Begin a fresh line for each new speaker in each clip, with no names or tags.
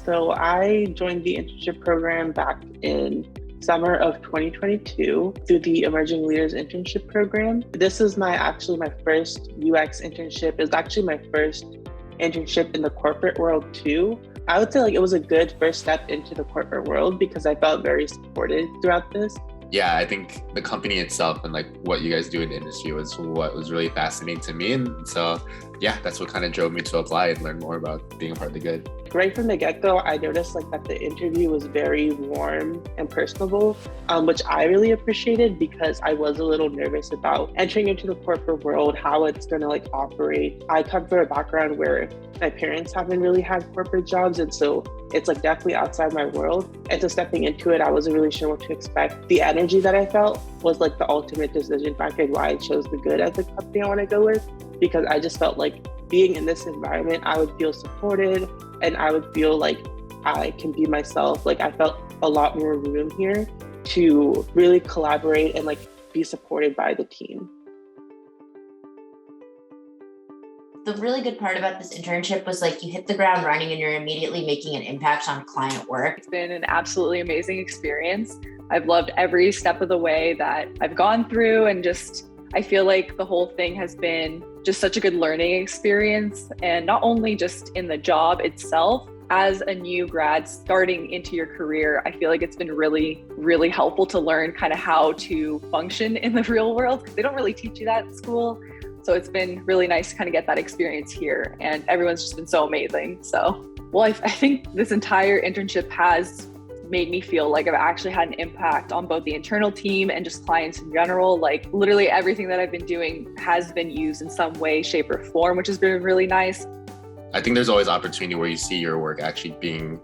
So I joined the internship program back in summer of 2022 through the Emerging Leaders Internship Program. This is actually my first UX internship. It's actually my first internship in the corporate world too. I would say it was a good first step into the corporate world because I felt very supported throughout this.
Yeah, I think the company itself and what you guys do in the industry was what was really fascinating to me. And so, yeah, that's what kind of drove me to apply and learn more about being a part of the good.
Right from the get-go, I noticed that the interview was very warm and personable, which I really appreciated because I was a little nervous about entering into the corporate world, how it's going to operate. I come from a background where my parents haven't really had corporate jobs, and so it's definitely outside my world. And so stepping into it, I wasn't really sure what to expect. The energy that I felt was the ultimate decision factor and why I chose the good as the company I want to go with, because I just felt being in this environment, I would feel supported and I would feel I can be myself. I felt a lot more room here to really collaborate and be supported by the team.
The really good part about this internship was you hit the ground running and you're immediately making an impact on client work.
It's been an absolutely amazing experience. I've loved every step of the way that I've gone through, and I feel the whole thing has been just such a good learning experience. And not only just in the job itself, as a new grad starting into your career, I feel it's been really, really helpful to learn kind of how to function in the real world. They don't really teach you that at school. So it's been really nice to kind of get that experience here, and everyone's just been so amazing. So, I think this entire internship has made me feel I've actually had an impact on both the internal team and just clients in general. Literally everything that I've been doing has been used in some way, shape, or form, which has been really nice.
I think there's always opportunity where you see your work actually being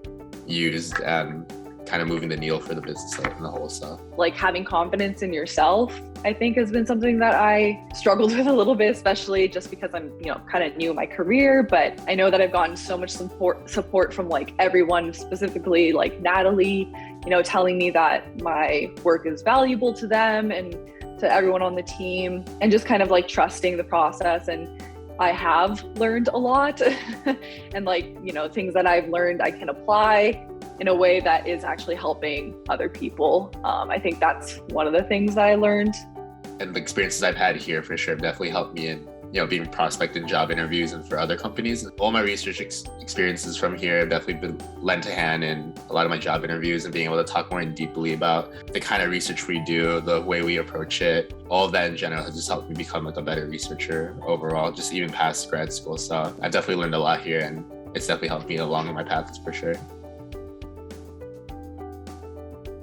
used and kind of moving the needle for the business and the whole stuff.
Having confidence in yourself, I think, has been something that I struggled with a little bit, especially just because I'm, kind of new in my career. But I know that I've gotten so much support from everyone, specifically Natalie, telling me that my work is valuable to them and to everyone on the team, and just kind of trusting the process. And I have learned a lot and things that I've learned I can apply in a way that is actually helping other people. I think that's one of the things that I learned.
And the experiences I've had here for sure have definitely helped me in, being prospect in job interviews and for other companies. All my research experiences from here have definitely been lent to hand in a lot of my job interviews, and being able to talk more deeply about the kind of research we do, the way we approach it. All of that in general has just helped me become a better researcher overall, just even past grad school. So I've definitely learned a lot here, and it's definitely helped me along my path for sure.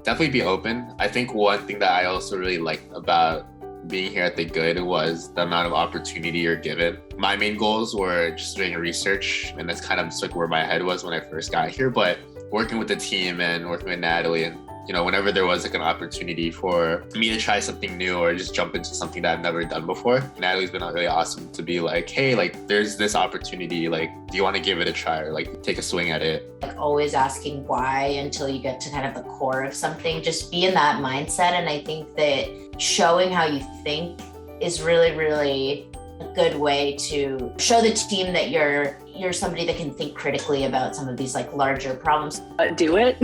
Definitely be open. I think one thing that I also really liked about being here at the Good was the amount of opportunity you're given. My main goals were just doing research, and that's kind of just where my head was when I first got here. But working with the team and working with Natalie, and whenever there was an opportunity for me to try something new or just jump into something that I've never done before, Natalie's been really awesome to be hey, there's this opportunity, do you want to give it a try or take a swing at it?
Always asking why until you get to kind of the core of something. Just be in that mindset. And I think that showing how you think is really, really a good way to show the team that you're somebody that can think critically about some of these larger problems.
Do it.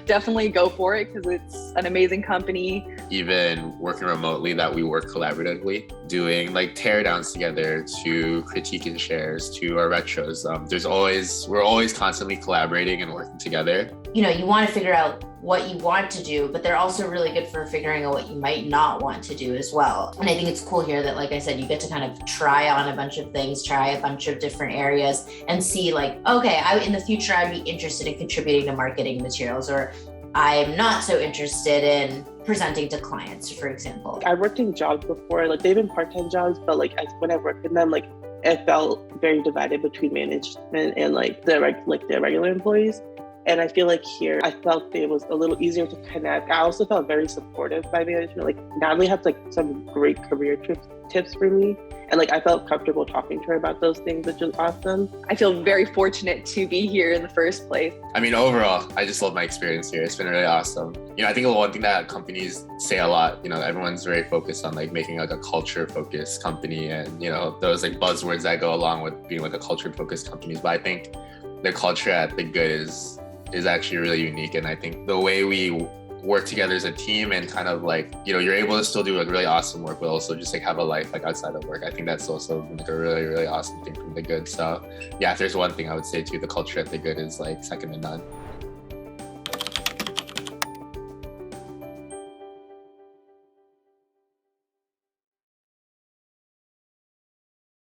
Definitely go for it, because it's an amazing company.
Even working remotely, that we work collaboratively, doing teardowns together, to critiquing shares, to our retros. We're always constantly collaborating and working together.
You want to figure out what you want to do, but they're also really good for figuring out what you might not want to do as well. And I think it's cool here that, like I said, you get to kind of try on a bunch of things, try a bunch of different areas, and see okay, in the future, I'd be interested in contributing to marketing materials, or I'm not so interested in presenting to clients, for example.
I worked in jobs before, they've been part-time jobs, but when I worked in them, it felt very divided between management and the regular employees. And I feel here, I felt it was a little easier to connect. I also felt very supportive by management. Natalie had some great career tips for me. And I felt comfortable talking to her about those things, which was awesome.
I feel very fortunate to be here in the first place.
I mean, overall, I just love my experience here. It's been really awesome. I think one thing that companies say a lot, everyone's very focused on making a culture-focused company and, those buzzwords that go along with being a culture-focused companies. But I think the culture at the Good is actually really unique. And I think the way we work together as a team and kind of like, you know, you're able to still do like really awesome work, but also just like have a life like outside of work. I think that's also like a really, really awesome thing from the Good. So yeah, if there's one thing I would say too, the culture at the Good is like second to none.